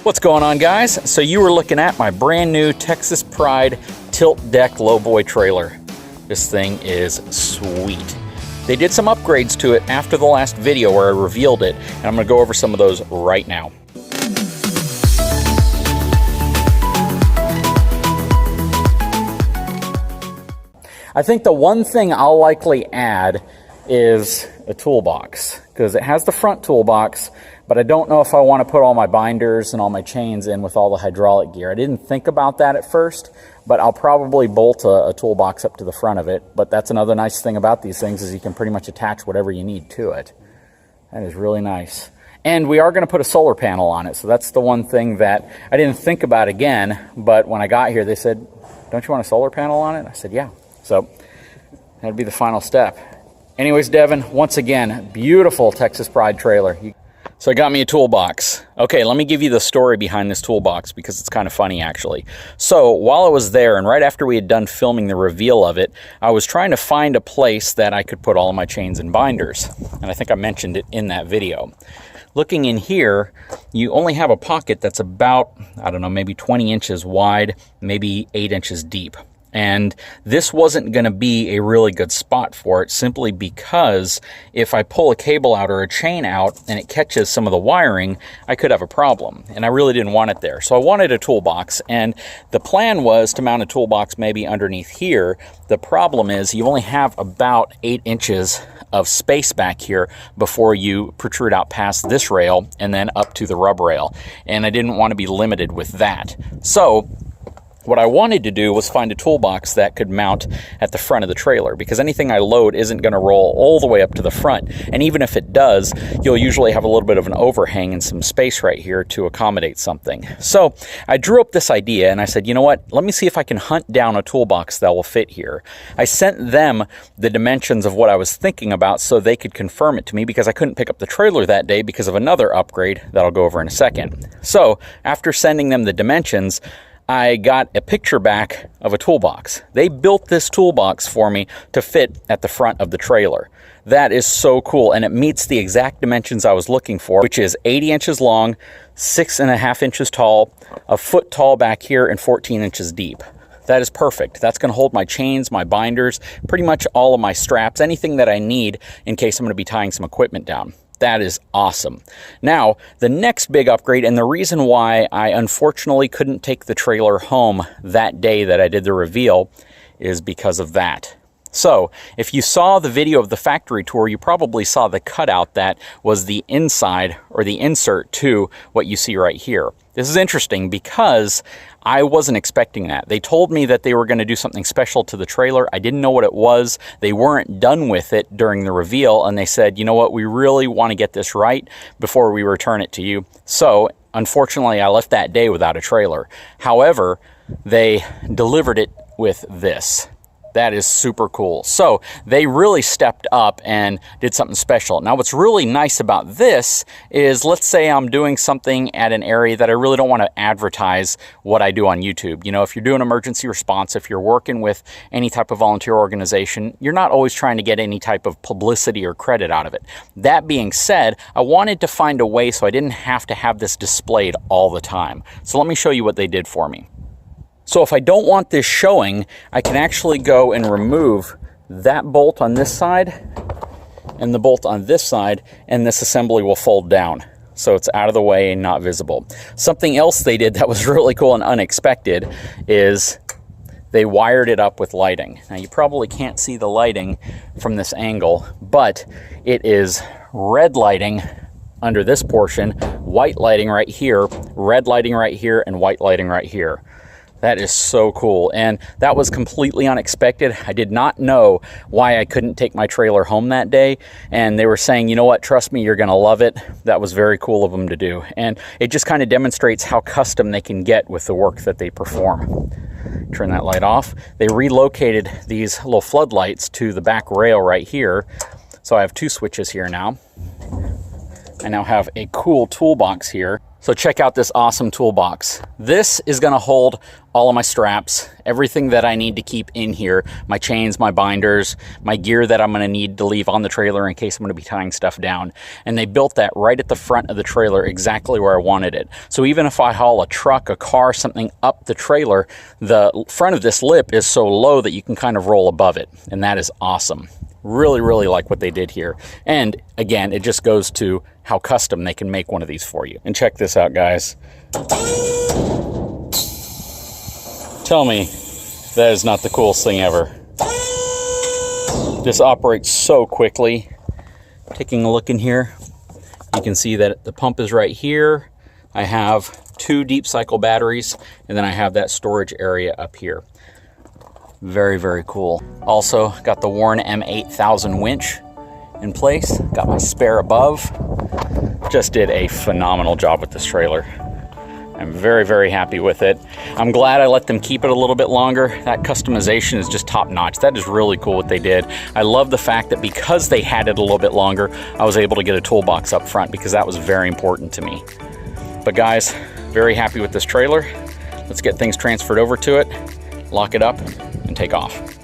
What's going on, guys? So you were looking at my brand new Texas Pride tilt deck lowboy trailer. This thing is sweet. They did some upgrades to it after the last video where I revealed it, and I'm going to go over some of those right now. I think the one thing I'll likely add is a toolbox, because it has the front toolbox, but I don't know if I want to put all my binders and all my chains in with all the hydraulic gear. I didn't think about that at first, but I'll probably bolt a toolbox up to the front of it. But that's another nice thing about these things, is you can pretty much attach whatever you need to it. That is really nice. And we are going to put a solar panel on it, so that's the one thing that I didn't think about again, but when I got here they said, "Don't you want a solar panel on it?" I said, "Yeah." So that'd be the final step. Anyways, Devin, once again, beautiful Texas Pride trailer. So I got me a toolbox. Okay, let me give you the story behind this toolbox, because it's kind of funny actually. So while I was there, and right after we had done filming the reveal of it, I was trying to find a place that I could put all of my chains and binders. And I think I mentioned it in that video. Looking in here, you only have a pocket that's about, I don't know, maybe 20 inches wide, maybe 8 inches deep. And this wasn't going to be a really good spot for it, simply because if I pull a cable out or a chain out and it catches some of the wiring, I could have a problem. And I really didn't want it there. So I wanted a toolbox, and the plan was to mount a toolbox maybe underneath here. The problem is you only have about 8 inches of space back here before you protrude out past this rail and then up to the rub rail. And I didn't want to be limited with that. So what I wanted to do was find a toolbox that could mount at the front of the trailer, because anything I load isn't going to roll all the way up to the front. And even if it does, you'll usually have a little bit of an overhang and some space right here to accommodate something. So I drew up this idea and I said, you know what, let me see if I can hunt down a toolbox that will fit here. I sent them the dimensions of what I was thinking about so they could confirm it to me, because I couldn't pick up the trailer that day because of another upgrade that I'll go over in a second. So after sending them the dimensions, I got a picture back of a toolbox. They built this toolbox for me to fit at the front of the trailer. That is so cool, and it meets the exact dimensions I was looking for, which is 80 inches long, 6.5 inches tall, a foot tall back here, and 14 inches deep. That is perfect. That's going to hold my chains, my binders, pretty much all of my straps, anything that I need in case I'm going to be tying some equipment down. That is awesome. Now, the next big upgrade, and the reason why I unfortunately couldn't take the trailer home that day that I did the reveal, is because of that. So, if you saw the video of the factory tour, you probably saw the cutout that was the inside, or the insert to what you see right here. This is interesting because I wasn't expecting that. They told me that they were going to do something special to the trailer. I didn't know what it was. They weren't done with it during the reveal, and they said, you know what, we really want to get this right before we return it to you. So, unfortunately, I left that day without a trailer. However, they delivered it with this. That is super cool. So they really stepped up and did something special. Now, what's really nice about this is, let's say I'm doing something at an area that I really don't want to advertise what I do on YouTube. You know, if you're doing emergency response, if you're working with any type of volunteer organization, you're not always trying to get any type of publicity or credit out of it. That being said, I wanted to find a way so I didn't have to have this displayed all the time. So let me show you what they did for me. So if I don't want this showing, I can actually go and remove that bolt on this side and the bolt on this side, and this assembly will fold down. So it's out of the way and not visible. Something else they did that was really cool and unexpected is they wired it up with lighting. Now, you probably can't see the lighting from this angle, but it is red lighting under this portion, white lighting right here, red lighting right here, and white lighting right here. That is so cool, and that was completely unexpected. I did not know why I couldn't take my trailer home that day, and they were saying, you know what, trust me, you're gonna love it. That was very cool of them to do, and it just kind of demonstrates how custom they can get with the work that they perform. Turn that light off. They relocated these little floodlights to the back rail right here, so I have two switches here now. I now have a cool toolbox here. So check out this awesome toolbox. This is gonna hold all of my straps, everything that I need to keep in here, my chains, my binders, my gear that I'm gonna need to leave on the trailer in case I'm gonna be tying stuff down. And they built that right at the front of the trailer, exactly where I wanted it. So even if I haul a truck, a car, something up the trailer, the front of this lip is so low that you can kind of roll above it. And that is awesome. Really, really like what they did here. And again, it just goes to how custom they can make one of these for you. And check this out, guys. Tell me that is not the coolest thing ever. This operates so quickly. Taking a look in here, you can see that the pump is right here. I have 2 deep cycle batteries, and then I have that storage area up here. Very, very cool. Also got the Warren M8000 winch in place. Got my spare above. Just did a phenomenal job with this trailer. I'm very, very happy with it. I'm glad I let them keep it a little bit longer. That customization is just top notch. That is really cool what they did. I love the fact that because they had it a little bit longer, I was able to get a toolbox up front because that was very important to me. But guys, very happy with this trailer. Let's get things transferred over to it, lock it up, and take off.